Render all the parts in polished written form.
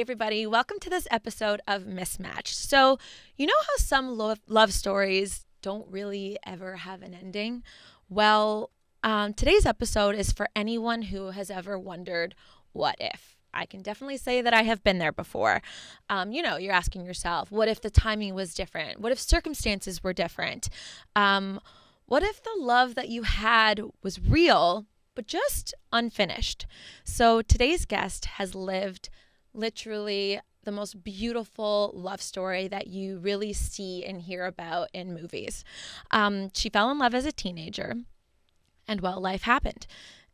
everybody. Welcome to this episode of Mismatched. So, you know how some love stories don't really ever have an ending? Well, today's episode is for anyone who has ever wondered, what if? I can definitely say that I have been there before. You're asking yourself, what if the timing was different? What if circumstances were different? What if the love that you had was real, but just unfinished? So today's guest has lived literally the most beautiful love story that you really see and hear about in movies. She fell in love as a teenager, and well, life happened.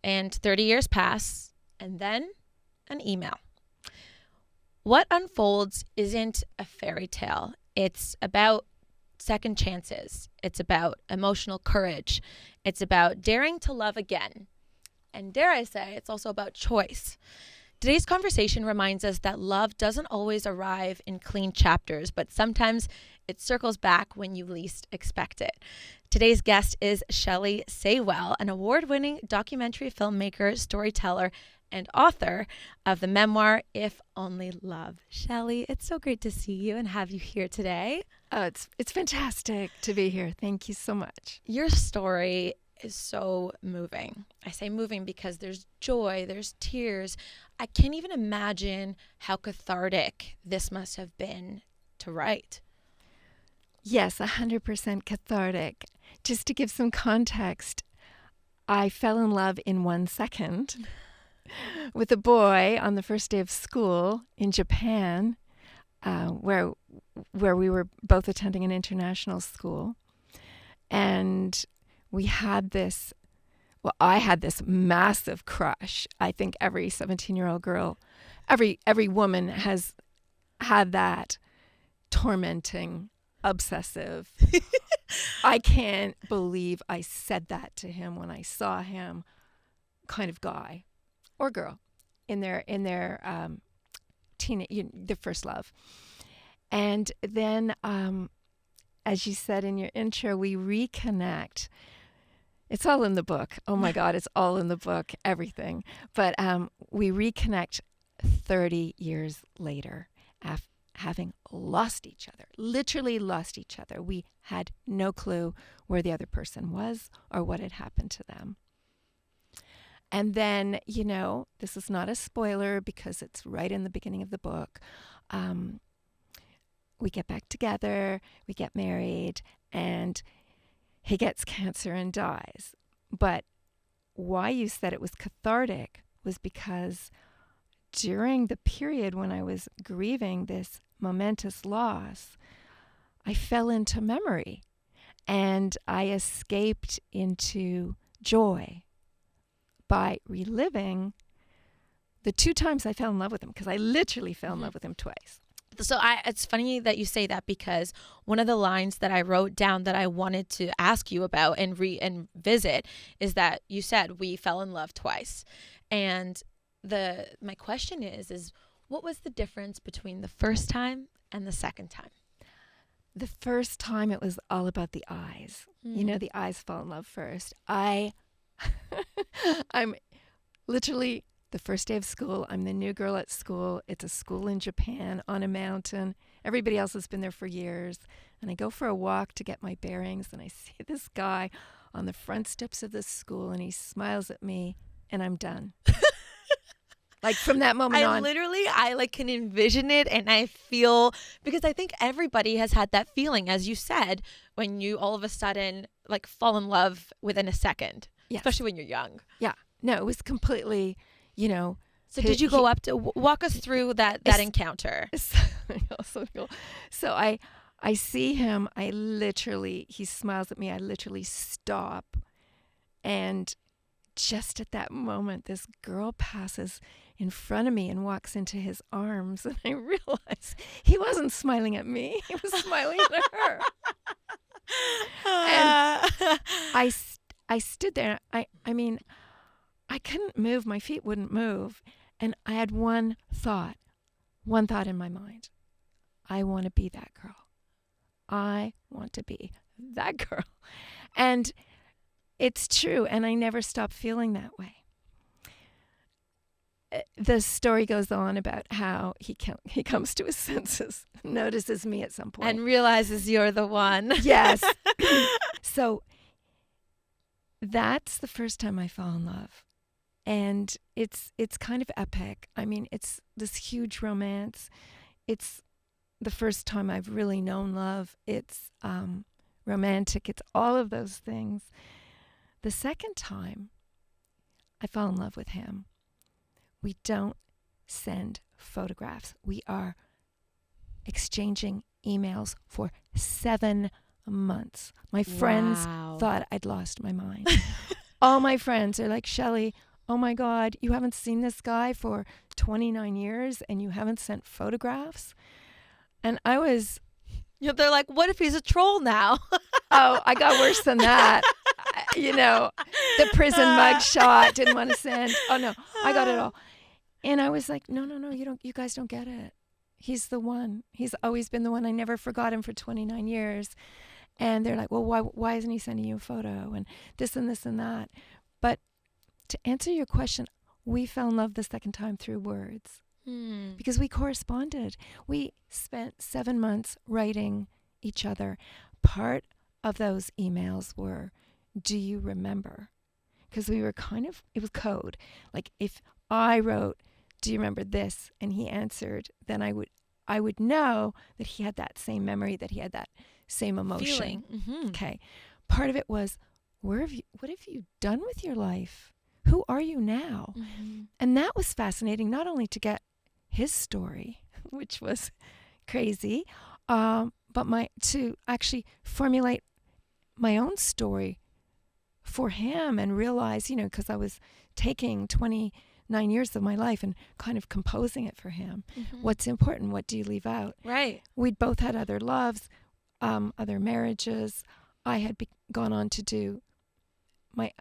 And 30 years pass, and then an email. What unfolds isn't a fairy tale. It's about second chances. It's about emotional courage. It's about daring to love again. And dare I say, it's also about choice. Today's conversation reminds us that love doesn't always arrive in clean chapters, but sometimes it circles back when you least expect it. Today's guest is Shelley Saywell, an award-winning documentary filmmaker, storyteller, and author of the memoir, If Only Love. Shelley, it's so great to see you and have you here today. Oh, it's fantastic to be here. Thank you so much. Your story is so moving. I say moving because there's joy, there's tears. I can't even imagine how cathartic this must have been to write. Yes, 100% cathartic. Just to give some context, I fell in love in 1 second with a boy on the first day of school in Japan, where we were both attending an international school. And we had this, I had this massive crush. I think every 17-year-old girl, every woman has had that tormenting, obsessive, I can't believe I said that to him when I saw him kind of guy or girl in their their first love. And then, as you said in your intro, we reconnect. It's all in the book. Oh my God, it's all in the book, everything. But we reconnect 30 years later, having lost each other, literally lost each other. We had no clue where the other person was or what had happened to them. And then, this is not a spoiler because it's right in the beginning of the book. We get back together, we get married, and he gets cancer and dies. But why you said it was cathartic was because during the period when I was grieving this momentous loss, I fell into memory and I escaped into joy by reliving the 2 times I fell in love with him, because I literally fell in love with him twice. So it's funny that you say that, because one of the lines that I wrote down that I wanted to ask you about and visit is that you said we fell in love twice. And my question is what was the difference between the first time and the second time? The first time it was all about the eyes. The eyes fall in love first. I'm literally the first day of school. I'm the new girl at school. It's a school in Japan on a mountain. Everybody else has been there for years. And I go for a walk to get my bearings, and I see this guy on the front steps of the school, and he smiles at me, and I'm done. Like from that moment on. I can envision it, and I feel, because I think everybody has had that feeling, as you said, when you all of a sudden fall in love within a second. Yes. Especially when you're young. Yeah. No, it was completely, So did you go up to walk us through that encounter? So I see him. He smiles at me. I literally stop. And just at that moment, this girl passes in front of me and walks into his arms. And I realize he wasn't smiling at me. He was smiling at her. And I stood there. I mean, I couldn't move. My feet wouldn't move. And I had one thought in my mind. I want to be that girl. I want to be that girl. And it's true. And I never stopped feeling that way. the story goes on about how he comes to his senses, notices me at some point. And realizes you're the one. Yes. So that's the first time I fell in love. And it's kind of epic. I mean, it's this huge romance. It's the first time I've really known love. It's romantic. It's all of those things. The second time I fell in love with him, we don't send photographs. We are exchanging emails for 7 months. My friends thought I'd lost my mind. All my friends are like, Shelley, oh my God, you haven't seen this guy for 29 years and you haven't sent photographs? And I was... They're like, what if he's a troll now? Oh, I got worse than that. The prison mug shot, didn't want to send. Oh no, I got it all. And I was like, no, you guys don't get it. He's the one. He's always been the one. I never forgot him for 29 years. And they're like, well, why isn't he sending you a photo? And this and this and that. But to answer your question, we fell in love the second time through words. Because we corresponded. We spent 7 months writing each other. Part of those emails were, do you remember? Because we were it was code. Like if I wrote, do you remember this? And he answered, then I would know that he had that same memory, that he had that same emotion. Feeling. Mm-hmm. Okay. Part of it was, what have you done with your life? Who are you now? Mm-hmm. And that was fascinating, not only to get his story, which was crazy, but to actually formulate my own story for him and realize, because I was taking 29 years of my life and kind of composing it for him. Mm-hmm. What's important? What do you leave out? Right. We'd both had other loves, other marriages. I had gone on to do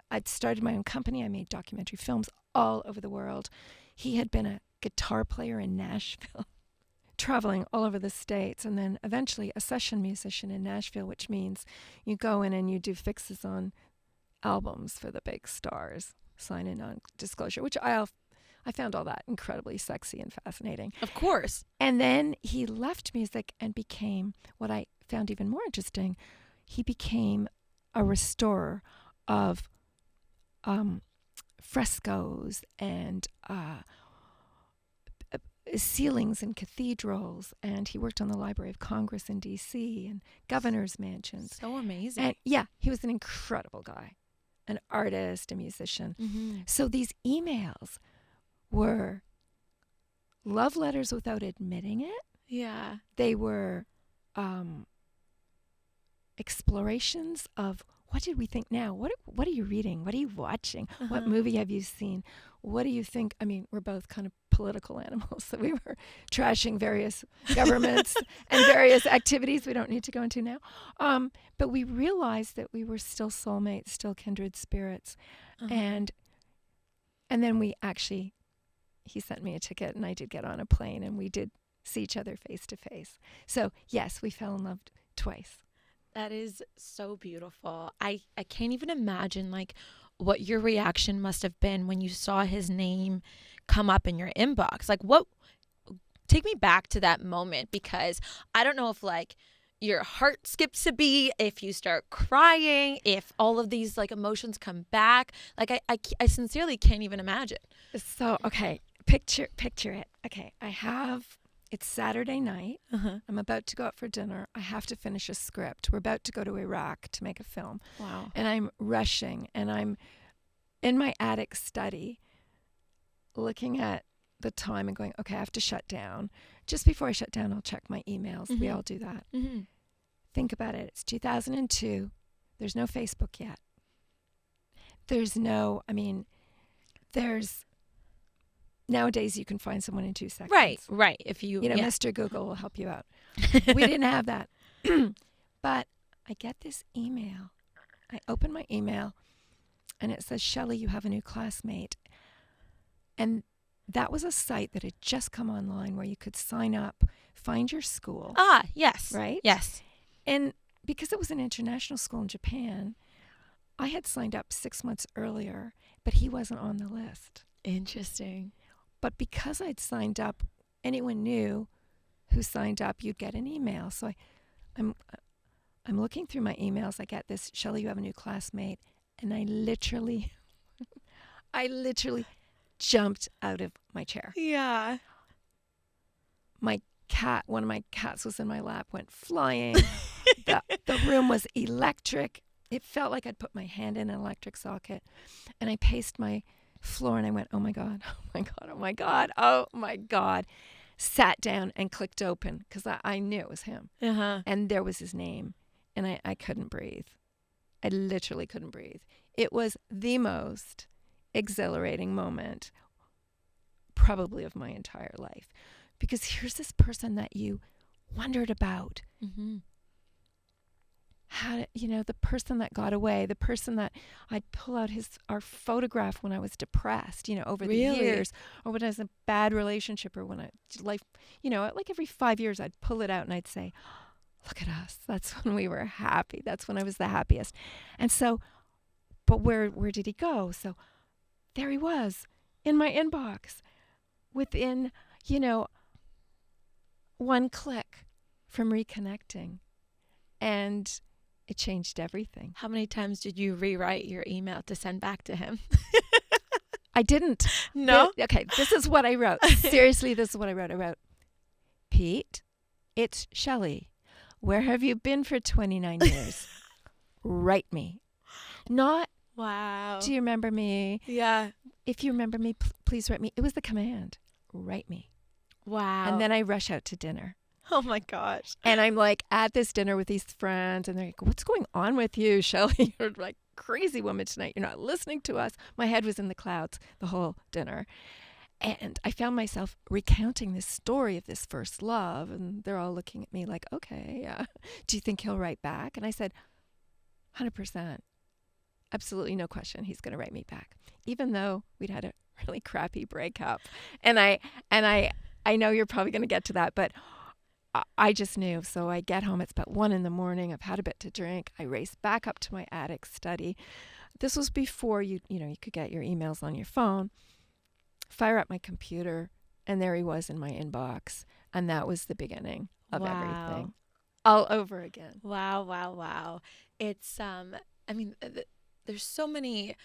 I'd started my own company. I made documentary films all over the world. He had been a guitar player in Nashville, traveling all over the States, and then eventually a session musician in Nashville, which means you go in and you do fixes on albums for the big stars, sign a non-disclosure, which I found all that incredibly sexy and fascinating. Of course. And then he left music and became, what I found even more interesting, he became a restorer of frescoes and ceilings in cathedrals, and he worked on the Library of Congress in D.C. and governor's mansions. So amazing. And yeah, he was an incredible guy, an artist, a musician. Mm-hmm. So these emails were love letters without admitting it. Yeah. They were explorations of, what did we think now? What are you reading? What are you watching? Uh-huh. What movie have you seen? What do you think? I mean, we're both kind of political animals, so we were trashing various governments and various activities we don't need to go into now. But we realized that we were still soulmates, still kindred spirits. Uh-huh. And then he sent me a ticket and I did get on a plane and we did see each other face to face. So yes, we fell in love twice. That is so beautiful. I can't even imagine what your reaction must have been when you saw his name come up in your inbox. Take me back to that moment, because I don't know if your heart skips a beat, if you start crying, if all of these emotions come back. I sincerely can't even imagine. So, okay, picture it. Okay, it's Saturday night. Uh-huh. I'm about to go out for dinner. I have to finish a script. We're about to go to Iraq to make a film. Wow. And I'm rushing, and I'm in my attic study looking at the time and going, okay, I have to shut down. Just before I shut down, I'll check my emails. Mm-hmm. We all do that. Mm-hmm. Think about it. It's 2002. There's no Facebook yet. Nowadays you can find someone in 2 seconds. Right. If Mr. Google will help you out. We didn't have that. But I get this email. I open my email and it says, Shelley, you have a new classmate. And that was a site that had just come online where you could sign up, find your school. Ah, yes. Right? Yes. And because it was an international school in Japan, I had signed up 6 months earlier, but he wasn't on the list. Interesting. But because I'd signed up, anyone knew who signed up, you'd get an email. So I'm looking through my emails. I get this, Shelley, you have a new classmate. And I literally jumped out of my chair. Yeah. My cat, one of my cats was in my lap, went flying. The room was electric. It felt like I'd put my hand in an electric socket. And I paced my floor and I went, oh my God, oh my God, oh my God, oh my God. Sat down and clicked open because I knew it was him. Uh-huh. And there was his name. And I couldn't breathe. I literally couldn't breathe. It was the most exhilarating moment probably of my entire life. Because here's this person that you wondered about. Mm-hmm. How, the person that got away, the person that I'd pull out our photograph when I was depressed, over the years, or when I was in a bad relationship, or when like every 5 years I'd pull it out and I'd say, look at us. That's when we were happy. That's when I was the happiest. And so, but where did he go? So there he was in my inbox within, one click from reconnecting. And it changed everything. How many times did you rewrite your email to send back to him? I didn't. No? Okay, this is what I wrote. Seriously, this is what I wrote. I wrote, Pete, it's Shelley. Where have you been for 29 years? Write me. Not, wow. do you remember me? Yeah. If you remember me, please write me. It was the command. Write me. Wow. And then I rush out to dinner. Oh my gosh. And I'm like at this dinner with these friends and they're like, what's going on with you, Shelley? You're like crazy woman tonight. You're not listening to us. My head was in the clouds the whole dinner. And I found myself recounting this story of this first love. And they're all looking at me like, okay, yeah. Do you think he'll write back? And I said, 100%. Absolutely no question. He's going to write me back. Even though we'd had a really crappy breakup. And I know you're probably going to get to that, but I just knew. So I get home. It's about 1 a.m. I've had a bit to drink. I race back up to my attic study. This was before you could get your emails on your phone. Fire up my computer, and there he was in my inbox. And that was the beginning of everything. All over again. Wow, wow, wow. It's, there's so many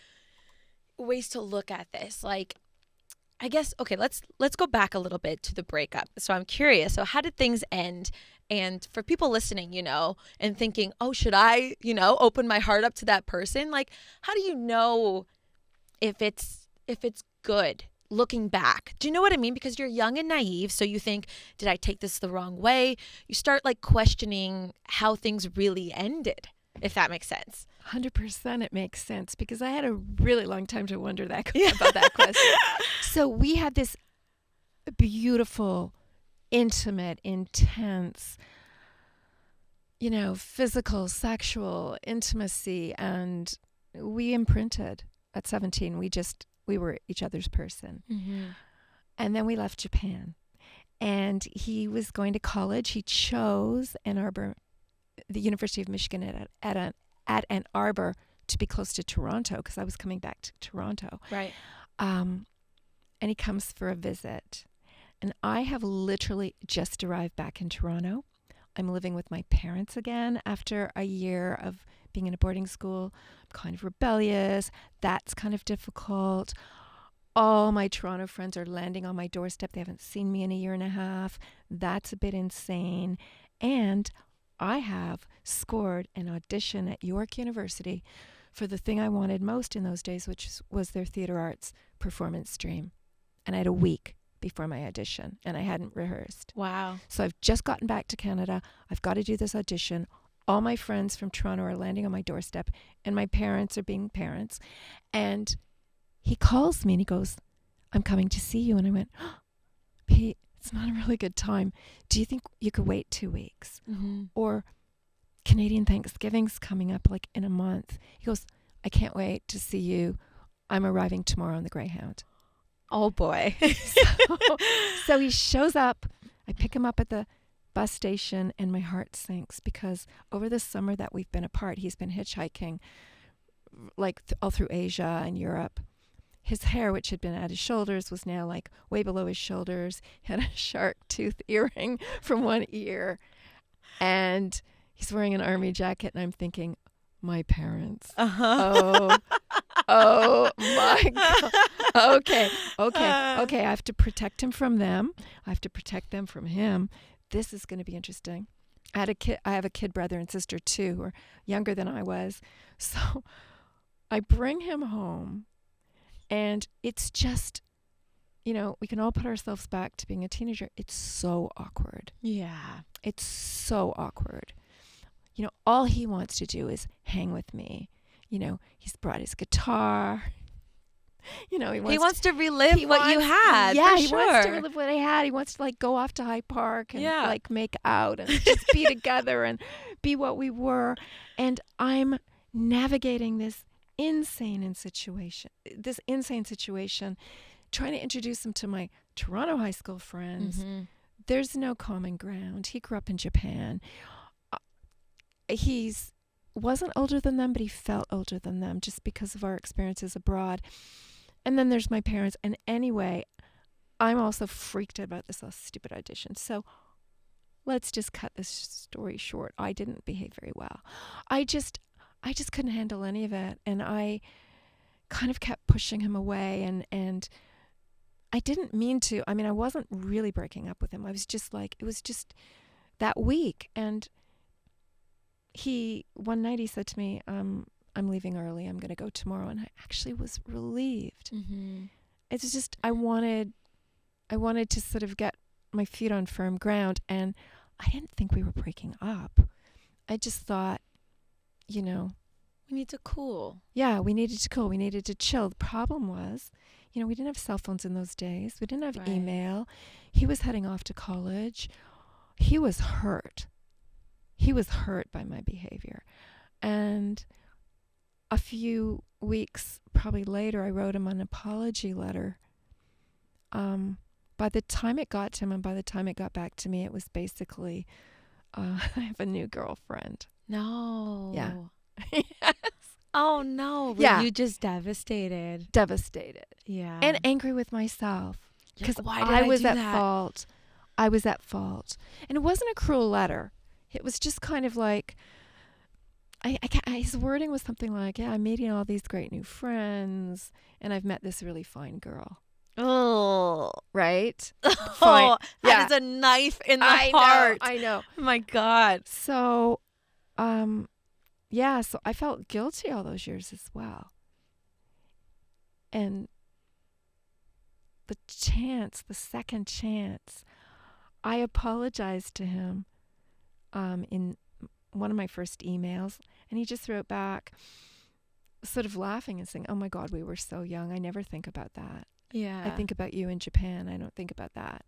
ways to look at this. Like, I guess, okay, let's go back a little bit to the breakup. So I'm curious. So how did things end? And for people listening, and thinking, oh, should I, open my heart up to that person? Like, how do you know if it's good looking back? Do you know what I mean? Because you're young and naive. So you think, did I take this the wrong way? You start like questioning how things really ended, if that makes sense. 100% it makes sense because I had a really long time to wonder about that question. So we had this beautiful, intimate, intense, physical, sexual intimacy, and we imprinted at 17. We were each other's person. Mm-hmm. And then we left Japan. And he was going to college. He chose Ann Arbor, the University of Michigan at Ann Arbor to be close to Toronto because I was coming back to Toronto. Right. And he comes for a visit. And I have literally just arrived back in Toronto. I'm living with my parents again after a year of being in a boarding school. I'm kind of rebellious. That's kind of difficult. All my Toronto friends are landing on my doorstep. They haven't seen me in a year and a half. That's a bit insane. And I have scored an audition at York University for the thing I wanted most in those days, which was their theater arts performance stream. And I had a week before my audition, and I hadn't rehearsed. Wow. So I've just gotten back to Canada. I've got to do this audition. All my friends from Toronto are landing on my doorstep, and my parents are being parents. And he calls me, and he goes, I'm coming to see you. And I went, oh, Pete, it's not a really good time. Do you think you could wait 2 weeks? Mm-hmm. Or Canadian Thanksgiving's coming up like in a month. He goes, I can't wait to see you. I'm arriving tomorrow on the Greyhound. Oh, boy. So he shows up. I pick him up at the bus station, and my heart sinks because over the summer that we've been apart, he's been hitchhiking like all through Asia and Europe. his hair, which had been at his shoulders, was now like way below his shoulders. He had a shark tooth earring from one ear. And he's wearing an army jacket. And I'm thinking, my parents. Uh-huh. Oh my God. Okay. I have to protect him from them. I have to protect them from him. This is going to be interesting. I have a kid brother and sister too, who are younger than I was. So I bring him home. And it's just, we can all put ourselves back to being a teenager. It's so awkward. Yeah. It's so awkward. All he wants to do is hang with me. He's brought his guitar. He wants to relive what you had. Yeah, he wants to relive what I had. He wants to go off to Hyde Park and make out and just be together and be what we were. And I'm navigating this insane situation, trying to introduce him to my Toronto high school friends. Mm-hmm. There's no common ground. He grew up in Japan. He wasn't older than them, but he felt older than them just because of our experiences abroad. And then there's my parents. And anyway, I'm also freaked out about this stupid audition. So let's just cut this story short. I didn't behave very well. I just couldn't handle any of it. And I kind of kept pushing him away. And I didn't mean to. I mean, I wasn't really breaking up with him. I was just it was just that week. And one night he said to me, I'm leaving early. I'm going to go tomorrow. And I actually was relieved. Mm-hmm. It's just, I wanted to sort of get my feet on firm ground. And I didn't think we were breaking up. I just thought, we need to cool. Yeah, we needed to cool. We needed to chill. The problem was, we didn't have cell phones in those days. We didn't have email. He was heading off to college. He was hurt. He was hurt by my behavior. And a few weeks probably later, I wrote him an apology letter. By the time it got to him and by the time it got back to me, it was basically, I have a new girlfriend. No. Yeah. Yes. Oh, no. Were you just devastated? Devastated. Yeah. And angry with myself. Because why did I was do at that? fault. I was at fault. And it wasn't a cruel letter. It was just kind of like, his wording was something like, I'm meeting all these great new friends, and I've met this really fine girl. Oh. Right? Fine. That is a knife in the heart. I know. Oh, my God. So, so I felt guilty all those years as well. And the second chance, I apologized to him in one of my first emails, and he just wrote back sort of laughing and saying, oh my God, we were so young. I never think about that. Yeah. I think about you in Japan. I don't think about that.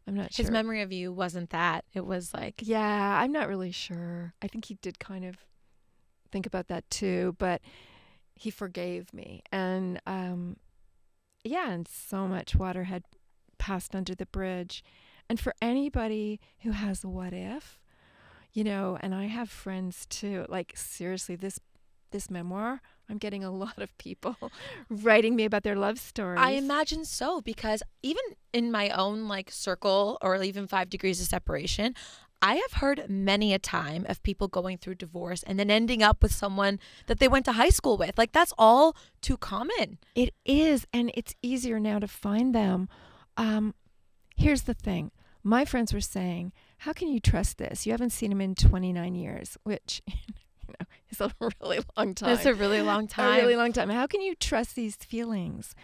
I'm not sure. His memory of you wasn't that. It was like... Yeah, I'm not really sure. I think he did kind of think about that too, but he forgave me. And and so much water had passed under the bridge. And for anybody who has a what if, and I have friends too, seriously, this memoir, I'm getting a lot of people writing me about their love stories. I imagine so, because even in my own circle or even 5 degrees of separation, I have heard many a time of people going through divorce and then ending up with someone that they went to high school with. That's all too common. It is, and it's easier now to find them. Here's the thing. My friends were saying, how can you trust this? You haven't seen him in 29 years, which is a really long time. That's a really long time. A really long time. How can you trust these feelings?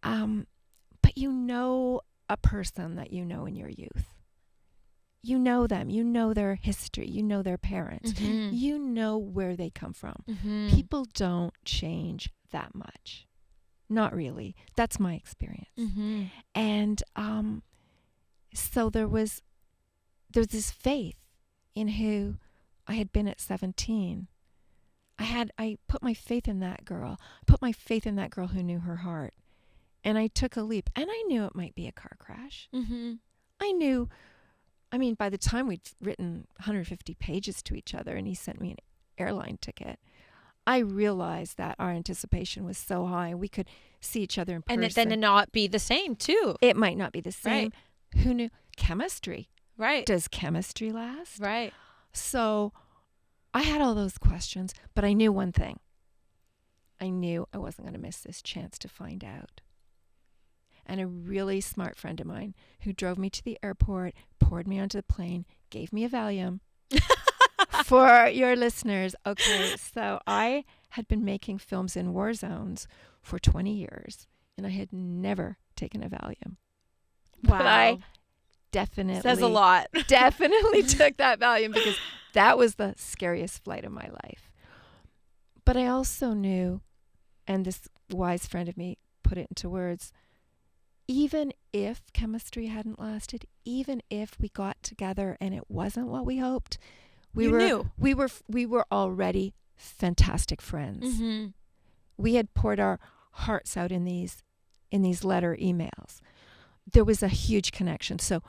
But a person that you know in your youth. You know them. You know their history. You know their parents. Mm-hmm. You know where they come from. Mm-hmm. People don't change that much. Not really. That's my experience. Mm-hmm. And so there was this faith in who I had been at 17. I put my faith in that girl. I put my faith in that girl who knew her heart. And I took a leap. And I knew it might be a car crash. Mm-hmm. By the time we'd written 150 pages to each other and he sent me an airline ticket, I realized that our anticipation was so high. We could see each other in person. And then to not be the same too. It might not be the same. Right. Who knew? Chemistry. Right. Does chemistry last? Right. So I had all those questions, but I knew one thing. I knew I wasn't going to miss this chance to find out. And a really smart friend of mine who drove me to the airport, poured me onto the plane, gave me a Valium. For your listeners, okay, so I had been making films in war zones for 20 years, and I had never taken a Valium. Wow. But I definitely says a lot. Definitely took that Valium because that was the scariest flight of my life. But I also knew, and this wise friend of me put it into words, even if chemistry hadn't lasted, even if we got together and it wasn't what we hoped, we were already fantastic friends. Mm-hmm. We had poured our hearts out in these letter emails. There was a huge connection. So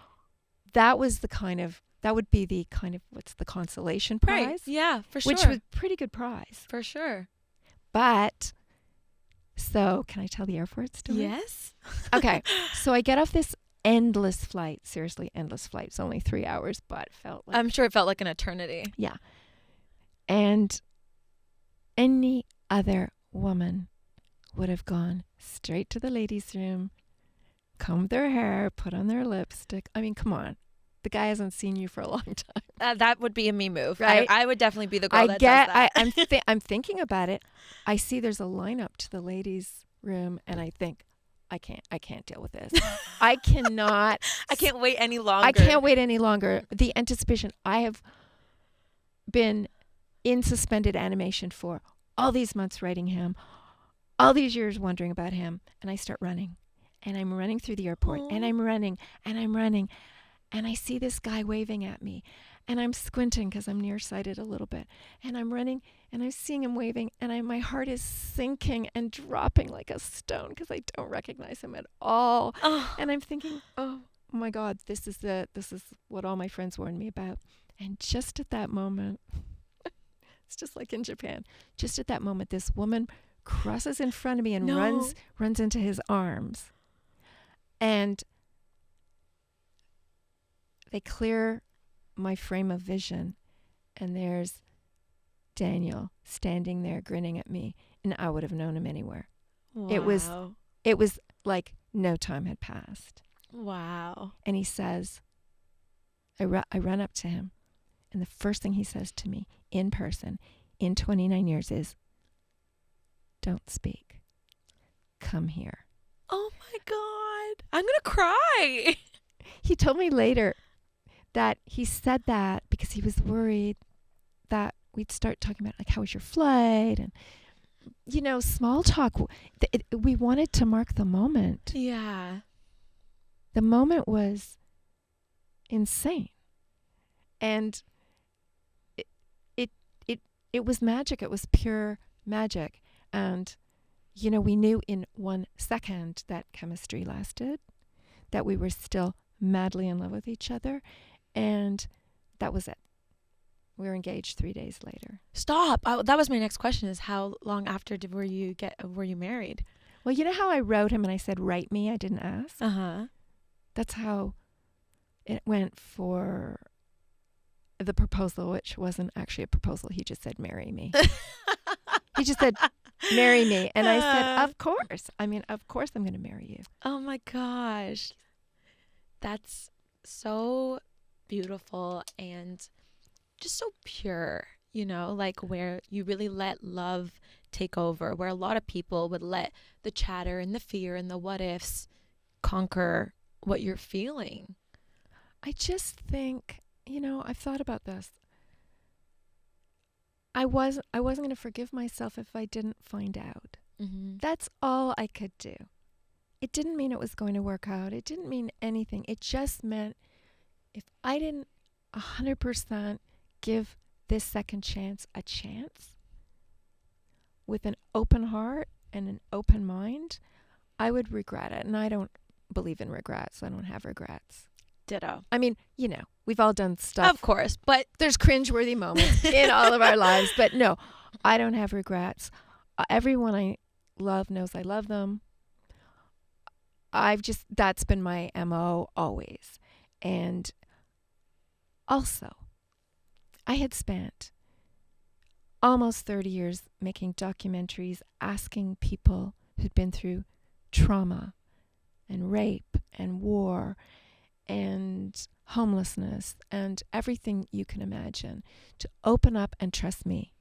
that would be the kind of, what's the consolation prize? Right. Yeah, for sure. Which was a pretty good prize. For sure. But, so can I tell the airport story? Yes. Okay. So I get off this endless flight. Seriously, endless flight. It's only 3 hours, but felt like... I'm sure it felt like an eternity. Yeah. And any other woman would have gone straight to the ladies' room, combed their hair, put on their lipstick. I mean, come on. The guy hasn't seen you for a long time. That would be a me move. Right? I would definitely be the girl that does that. I'm thinking about it. I see there's a lineup to the ladies' room, and I think, I can't deal with this. I cannot. I can't wait any longer. I can't wait any longer. The anticipation. I have been in suspended animation for all these months writing him, all these years wondering about him, and I start running. And I'm running through the airport, and I'm running, and I'm running. And I see this guy waving at me, and I'm squinting because I'm nearsighted a little bit. And I'm running, and I'm seeing him waving, and my heart is sinking and dropping like a stone because I don't recognize him at all. Oh. And I'm thinking, oh my God, this is what all my friends warned me about. And just at that moment, it's just like in Japan. Just at that moment, this woman crosses in front of me and runs into his arms. And they clear my frame of vision, and there's Daniel standing there grinning at me, and I would have known him anywhere. Wow. It was like no time had passed. Wow. And he says, I run up to him, and the first thing he says to me in person in 29 years is, "Don't speak. Come here." Oh my God. I'm going to cry. He told me later that he said that because he was worried that we'd start talking about, like, how was your flight? And, small talk. We wanted to mark the moment. Yeah. The moment was insane. And it was magic. It was pure magic. And, we knew in 1 second that chemistry lasted, that we were still madly in love with each other. And that was it. We were engaged 3 days later. Stop. That was my next question, is how long after were you married? Well, you know how I wrote him and I said, "Write me," I didn't ask? Uh-huh. That's how it went for the proposal, which wasn't actually a proposal. He just said, "Marry me." He just said, "Marry me." And I said, of course. Of course I'm going to marry you. Oh my gosh. That's so beautiful and just so pure, like where you really let love take over, where a lot of people would let the chatter and the fear and the what ifs conquer what you're feeling. I just think, I've thought about this. I wasn't going to forgive myself if I didn't find out. Mm-hmm. That's all I could do. It didn't mean it was going to work out. It didn't mean anything. It just meant if I didn't 100% give this second chance a chance with an open heart and an open mind, I would regret it. And I don't believe in regrets. I don't have regrets. Ditto. We've all done stuff. Of course, but there's cringeworthy moments in all of our lives. But no, I don't have regrets. Everyone I love knows I love them. That's been my MO always. And also, I had spent almost 30 years making documentaries asking people who'd been through trauma and rape and war and homelessness and everything you can imagine to open up and trust me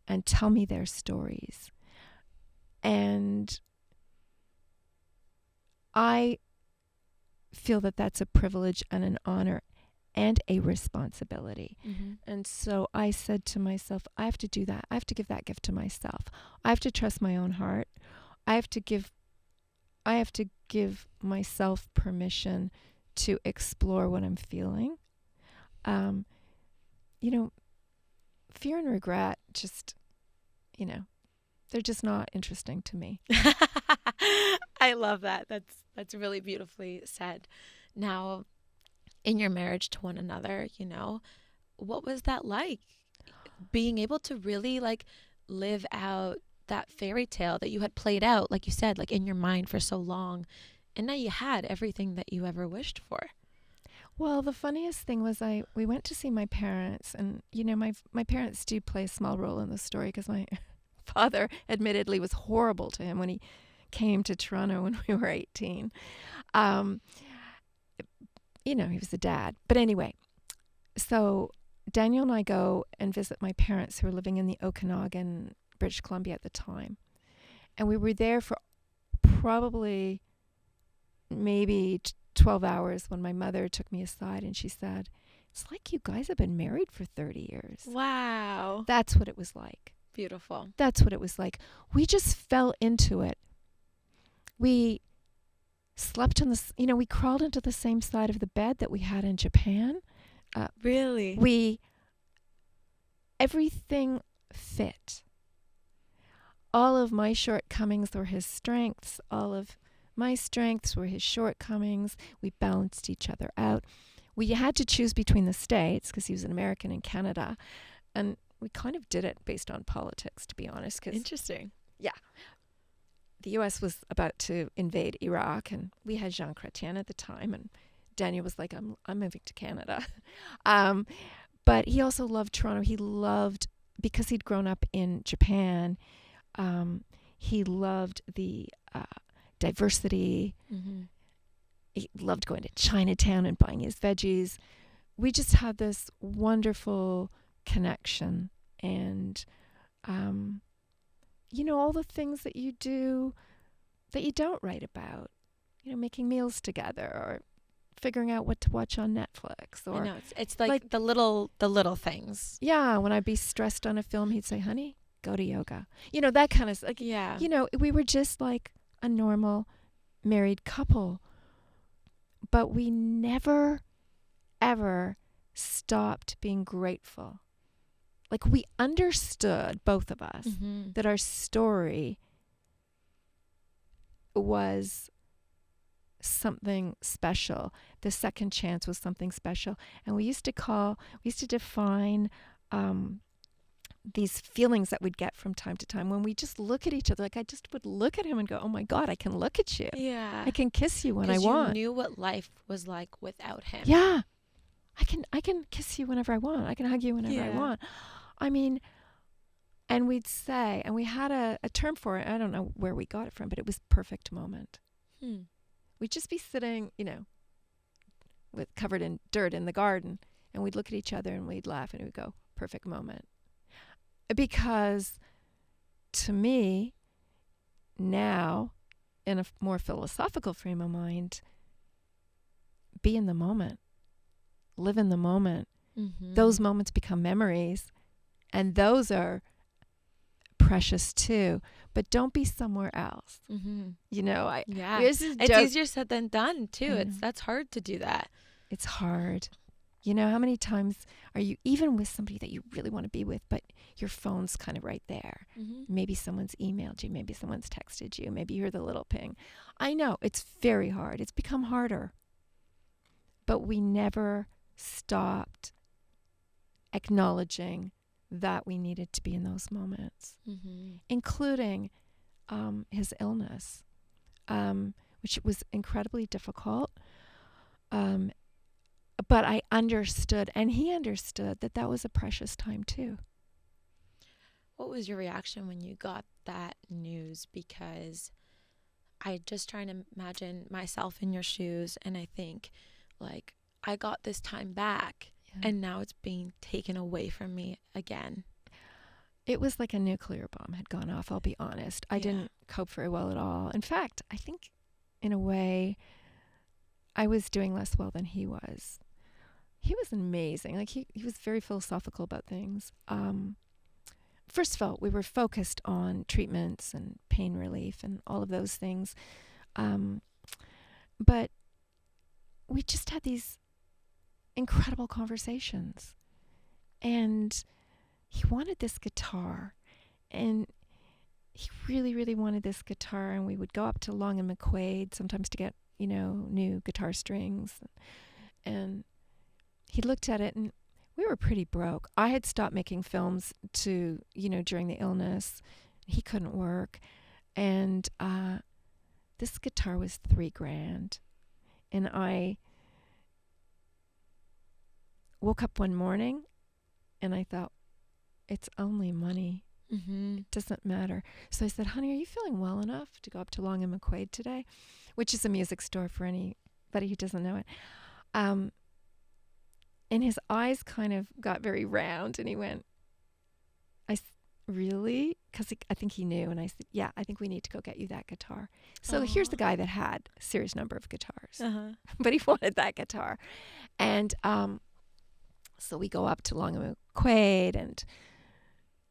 and tell me their stories. And I feel that that's a privilege and an honor and a responsibility. Mm-hmm. And so I said to myself, I have to do that. I have to give that gift to myself. I have to trust my own heart. I have to give myself permission to explore what I'm feeling. Fear and regret just, they're just not interesting to me. I love that. That's really beautifully said. Now, in your marriage to one another, what was that like? Being able to really live out that fairy tale that you had played out, like you said, in your mind for so long, and now you had everything that you ever wished for. Well, the funniest thing was we went to see my parents, and my parents do play a small role in the story because my father admittedly was horrible to him when he came to Toronto when we were 18. He was a dad. But anyway, so Daniel and I go and visit my parents who were living in the Okanagan, British Columbia at the time. And we were there for probably maybe 12 hours when my mother took me aside and she said, "It's like you guys have been married for 30 years. Wow. That's what it was like. Beautiful. That's what it was like. We just fell into it. We slept on we crawled into the same side of the bed that we had in Japan. Really? Everything fit. All of my shortcomings were his strengths. All of my strengths were his shortcomings. We balanced each other out. We had to choose between the states because he was an American in Canada. And we kind of did it based on politics, to be honest. Interesting. Yeah. The U.S. was about to invade Iraq, and we had Jean Chrétien at the time, and Daniel was like, I'm moving to Canada. But he also loved Toronto. Because he'd grown up in Japan, he loved the diversity. Mm-hmm. He loved going to Chinatown and buying his veggies. We just had this wonderful connection, and all the things that you do that you don't write about, making meals together or figuring out what to watch on Netflix. Or I know, it's like the little things. Yeah, when I'd be stressed on a film, he'd say, "Honey, go to yoga." That kind of Yeah. We were just like a normal married couple, but we never ever stopped being grateful. We understood, both of us, Mm-hmm. that our story was something special. The second chance was something special. And we used to define these feelings that we'd get from time to time when we just look at each other. I just would look at him and go, "Oh my God, I can look at you. Yeah. I can kiss you when I want." You knew what life was like without him. Yeah. I can kiss you whenever I want. I can hug you whenever I want. I mean, and we'd say, and we had a term for it. I don't know where we got it from, but it was perfect moment. We'd just be sitting, with covered in dirt in the garden, and we'd look at each other and we'd laugh and we'd go, "Perfect moment." Because to me, now, in a more philosophical frame of mind, be in the moment. Live in the moment. Mm-hmm. Those moments become memories, and those are precious too. But don't be somewhere else. Mm-hmm. Yeah. It's easier said than done too. That's hard to do that. It's hard. How many times are you even with somebody that you really want to be with, but your phone's kind of right there? Mm-hmm. Maybe someone's emailed you. Maybe someone's texted you. Maybe you hear the little ping. I know it's very hard. It's become harder. But we never stopped acknowledging that we needed to be in those moments, Mm-hmm. including his illness, which was incredibly difficult. But I understood, and he understood, that that was a precious time too. What was your reaction when you got that news? Because I just trying to imagine myself in your shoes, and I think, like, I got this time back, and now it's being taken away from me again. It was like a nuclear bomb had gone off, I'll be honest. I didn't cope very well at all. In fact, I think, in a way, I was doing less well than he was. He was amazing. Like, he was very philosophical about things. First of all, we were focused on treatments and pain relief and all of those things. But we just had these incredible conversations. And he wanted this guitar. And he really, really wanted this guitar. And we would go up to Long and McQuaid sometimes to get, new guitar strings. And he looked at it, and we were pretty broke. I had stopped making films during the illness. He couldn't work. And this guitar was $3,000. And I woke up one morning and I thought, it's only money. Mm-hmm. It doesn't matter. So I said, honey, are you feeling well enough to go up to Long and McQuaid today? Which is a music store for anybody who doesn't know it. And his eyes kind of got very round, and he went, really? Because I think he knew. And I said, yeah, I think we need to go get you that guitar. So here's the guy that had a serious number of guitars, but he wanted that guitar. And so we go up to Long and McQuaid, and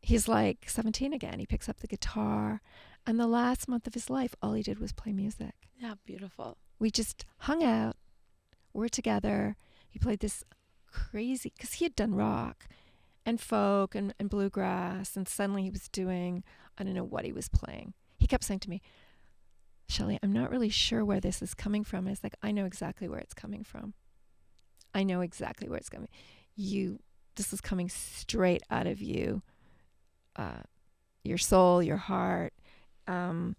he's like 17 again. He picks up the guitar, and the last month of his life, all he did was play music. Yeah, beautiful. We just hung out. We're together. He played this crazy, because he had done rock and folk and bluegrass, and suddenly he was doing, I don't know what he was playing. He kept saying to me, Shelley, I'm not really sure where this is coming from. It's like, I know exactly where it's coming from. I know exactly where it's coming. This is coming straight out of you, your soul, your heart. And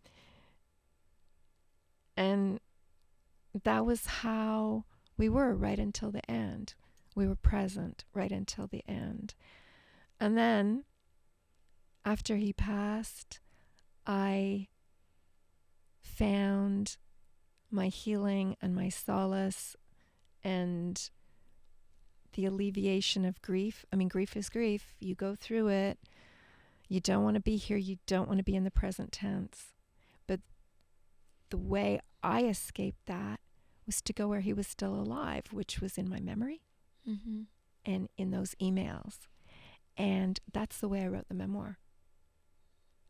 that was how we were right until the end. We were present right until the end. And then, after he passed, I found my healing and my solace and the alleviation of grief. I mean, grief is grief. You go through it. You don't want to be here. You don't want to be in the present tense. But the way I escaped that was to go where he was still alive, which was in my memory. Mm-hmm. And in those emails. And that's the way I wrote the memoir.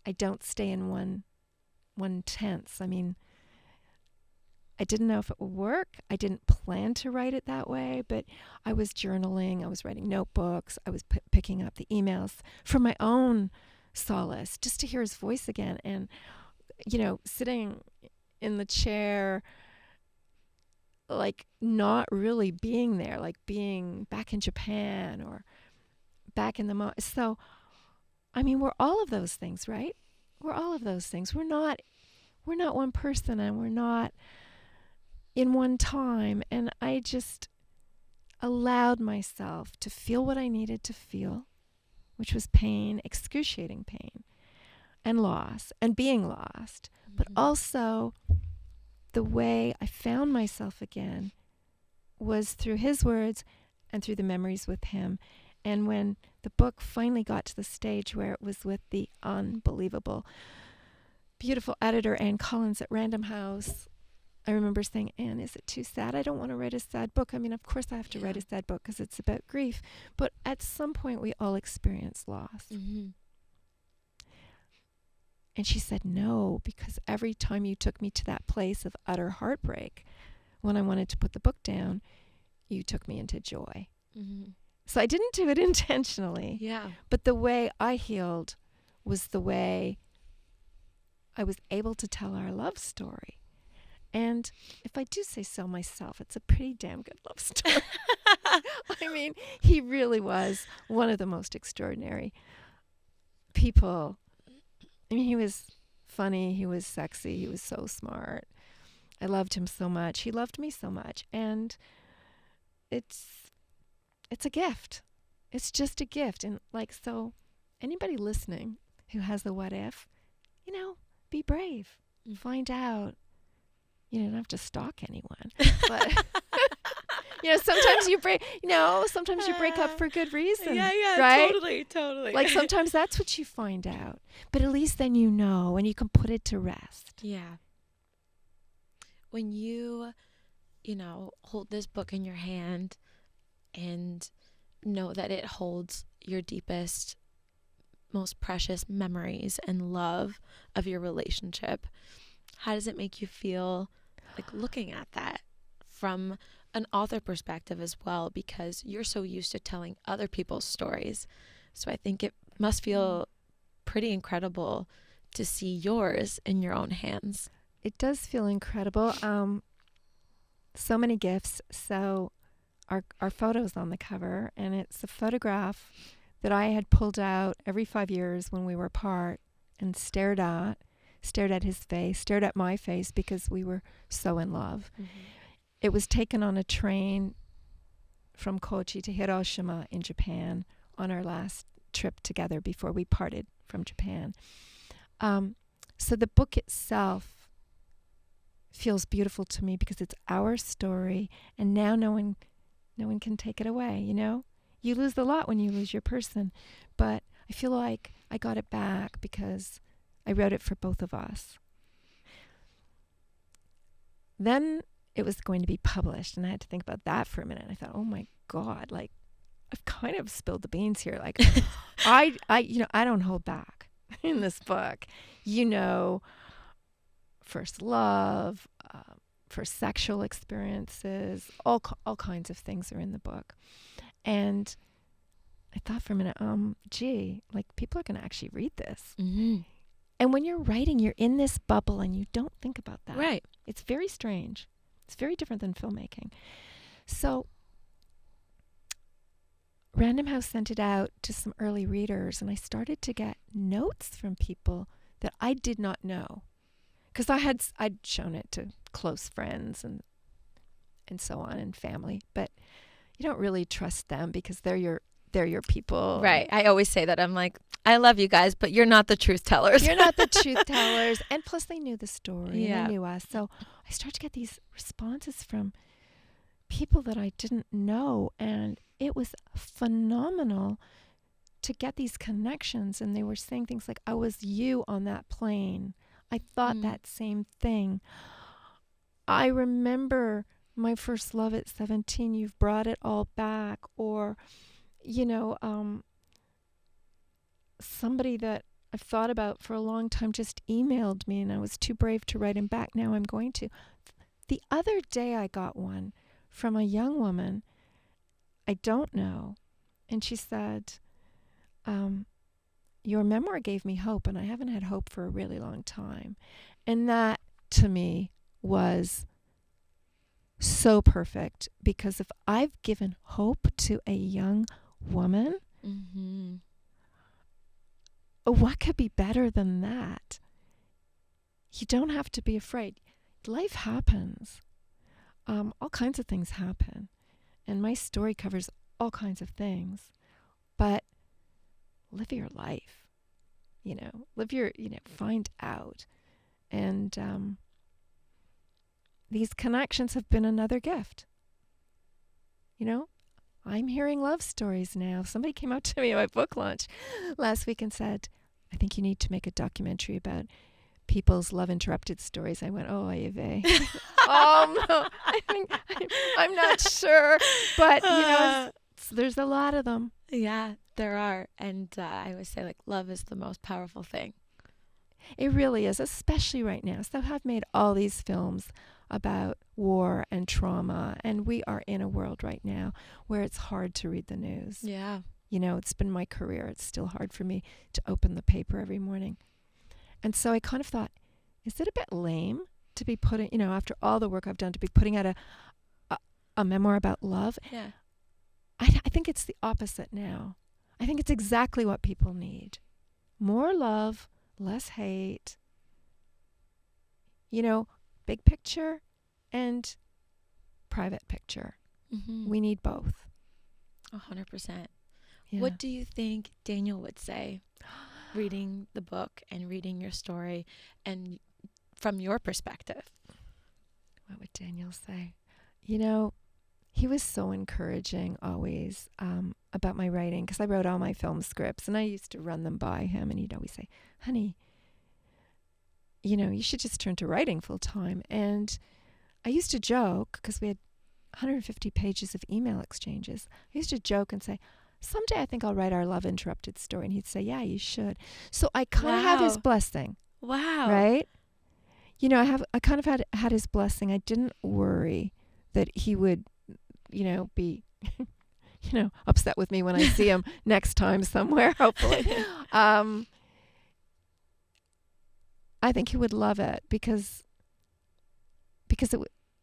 I don't stay in one tense. I mean, I didn't know if it would work. I didn't plan to write it that way, but I was journaling. I was writing notebooks. I was picking up the emails for my own solace, just to hear his voice again. And, sitting in the chair, like not really being there, like being back in Japan or back in the so I mean, we're all of those things, right? We're all of those things. We're not one person, and we're not in one time. And I just allowed myself to feel what I needed to feel, which was pain, excruciating pain, and loss, and being lost, but also the way I found myself again was through his words and through the memories with him. And when the book finally got to the stage where it was with the unbelievable, beautiful editor, Anne Collins at Random House, I remember saying, Anne, is it too sad? I don't want to write a sad book. I mean, of course I have to write a sad book because it's about grief. But at some point we all experience loss. Mm-hmm. And she said, no, because every time you took me to that place of utter heartbreak, when I wanted to put the book down, you took me into joy. Mm-hmm. So I didn't do it intentionally. Yeah. But the way I healed was the way I was able to tell our love story. And if I do say so myself, it's a pretty damn good love story. I mean, he really was one of the most extraordinary people. I mean, he was funny, he was sexy, he was so smart. I loved him so much. He loved me so much. And it's a gift. It's just a gift. And like, so anybody listening who has the what if, be brave. Find out. You don't have to stalk anyone. But sometimes you break up for good reason. Yeah, right? Totally. Like sometimes that's what you find out. But at least then you know and you can put it to rest. Yeah. When you, hold this book in your hand and know that it holds your deepest, most precious memories and love of your relationship, how does it make you feel, like, looking at that from an author perspective as well? Because you're so used to telling other people's stories. So I think it must feel pretty incredible to see yours in your own hands. It does feel incredible. So many gifts. So our photo's on the cover, and it's a photograph that I had pulled out every 5 years when we were apart and stared at his face, stared at my face because we were so in love. Mm-hmm. It was taken on a train from Kochi to Hiroshima in Japan on our last trip together before we parted from Japan. So the book itself feels beautiful to me because it's our story, and now no one can take it away, You lose a lot when you lose your person, but I feel like I got it back because I wrote it for both of us. Then it was going to be published, and I had to think about that for a minute. I thought, oh my God, like, I've kind of spilled the beans here. Like, I don't hold back in this book. First love, first sexual experiences, all kinds of things are in the book. And I thought for a minute, people are going to actually read this. Mm-hmm. And when you're writing, you're in this bubble and you don't think about that. Right. It's very strange. It's very different than filmmaking. So Random House sent it out to some early readers, and I started to get notes from people that I did not know. Because I'd shown it to close friends and so on, and family, but you don't really trust them because they're your people. Right. I always say that. I'm like, I love you guys, but you're not the truth tellers. You're not the truth tellers. And plus they knew the story and they knew us. So I started to get these responses from people that I didn't know, and it was phenomenal to get these connections. And they were saying things like, I was you on that plane. I thought that same thing. I remember my first love at 17. You've brought it all back. Or, somebody that I've thought about for a long time just emailed me, and I was too brave to write him back. Now I'm going to. The other day I got one from a young woman I don't know, and she said, your memoir gave me hope, and I haven't had hope for a really long time. And that, to me, was so perfect, because if I've given hope to a young woman, what could be better than that? You don't have to be afraid. Life happens. All kinds of things happen. And my story covers all kinds of things. But live your life. Find out. And these connections have been another gift. I'm hearing love stories now. Somebody came up to me at my book launch last week and said, I think you need to make a documentary about people's love interrupted stories. I went, oh, Eve. No, I'm not sure. But, there's a lot of them. Yeah, there are. And I always say, love is the most powerful thing. It really is, especially right now. So I've made all these films about war and trauma, and we are in a world right now where it's hard to read the news. Yeah. It's been my career. It's still hard for me to open the paper every morning. And so I kind of thought, is it a bit lame to be putting, after all the work I've done, to be putting out a memoir about love. Yeah. I think it's the opposite now. I think it's exactly what people need. More love, less hate. Big picture and private picture. Mm-hmm. We need both. 100%. Yeah. What do you think Daniel would say reading the book and reading your story and from your perspective? What would Daniel say? He was so encouraging always about my writing, because I wrote all my film scripts and I used to run them by him, and he'd always say, honey, you should just turn to writing full time. And I used to joke, because we had 150 pages of email exchanges. I used to joke and say, someday I think I'll write our Love Interrupted story. And he'd say, yeah, you should. So I kind of have his blessing. Wow. Right? I kind of had his blessing. I didn't worry that he would, be, upset with me when I see him next time somewhere, hopefully. I think he would love it because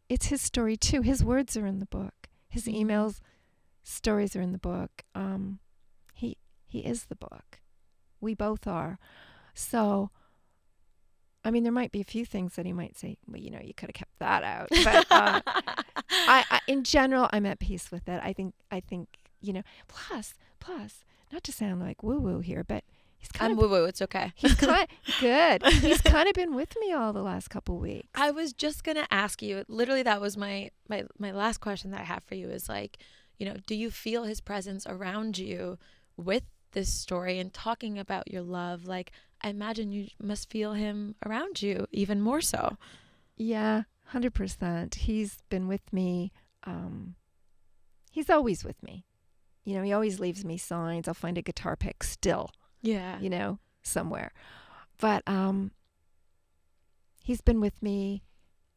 it's his story too. His words are in the book. His emails, stories are in the book. He is the book. We both are. So, there might be a few things that he might say, well, you could have kept that out. But I in general, I'm at peace with it. I think, plus, not to sound like woo-woo here, but he's kind I'm of woo-woo. It's okay. He's good. He's kind of been with me all the last couple weeks. I was just going to ask you, literally that was my last question that I have for you is do you feel his presence around you with this story and talking about your love? I imagine you must feel him around you even more so. Yeah, 100%. He's been with me. He's always with me. He always leaves me signs. I'll find a guitar pick still. Yeah. Somewhere. But he's been with me,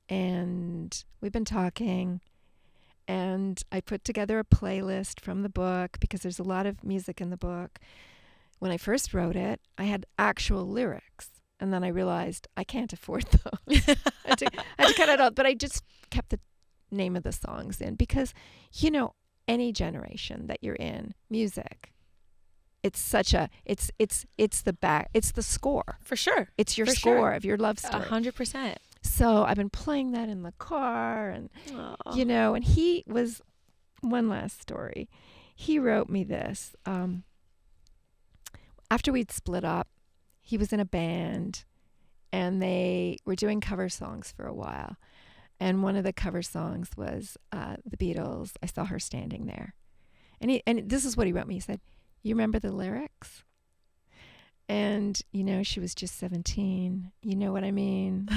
and we've been talking, and I put together a playlist from the book because there's a lot of music in the book. When I first wrote it, I had actual lyrics, and then I realized I can't afford those. I had to cut it out, but I just kept the name of the songs in because, any generation that you're in, music, it's such a it's the score. For sure. It's your score of your love story. 100%. So I've been playing that in the car, and and he was, one last story. He wrote me this. After we'd split up, he was in a band, and they were doing cover songs for a while. And one of the cover songs was the Beatles, I Saw Her Standing There. And this is what he wrote me. He said, you remember the lyrics? And, she was just 17. You know what I mean?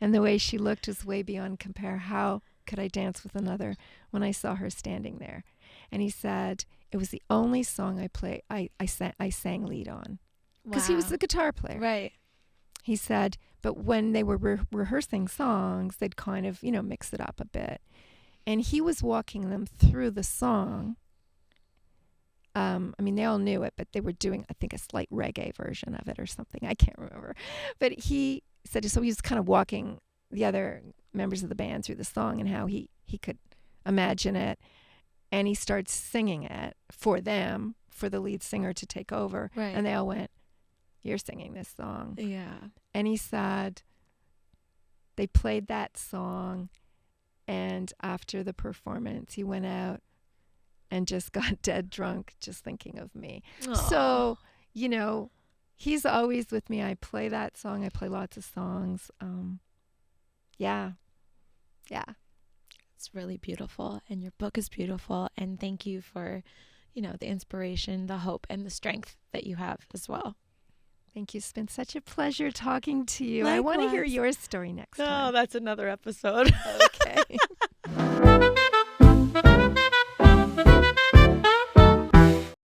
And the way she looked was way beyond compare. How could I dance with another when I saw her standing there? And he said, it was the only song I sang lead on. Because he was the guitar player. Right. He said, but when they were rehearsing songs, they'd kind of, mix it up a bit. And he was walking them through the song. They all knew it, but they were doing, I think, a slight reggae version of it or something. I can't remember. But he said, so he was kind of walking the other members of the band through the song and how he could imagine it. And he starts singing it for them, for the lead singer to take over. Right. And they all went, you're singing this song. Yeah. And he said they played that song, and after the performance, he went out and just got dead drunk just thinking of me. Aww. So, he's always with me. I play that song. I play lots of songs. Yeah. It's really beautiful, and your book is beautiful, and thank you for, the inspiration, the hope, and the strength that you have as well. Thank you. It's been such a pleasure talking to you. Likewise. I want to hear your story next time. Oh, that's another episode. Okay.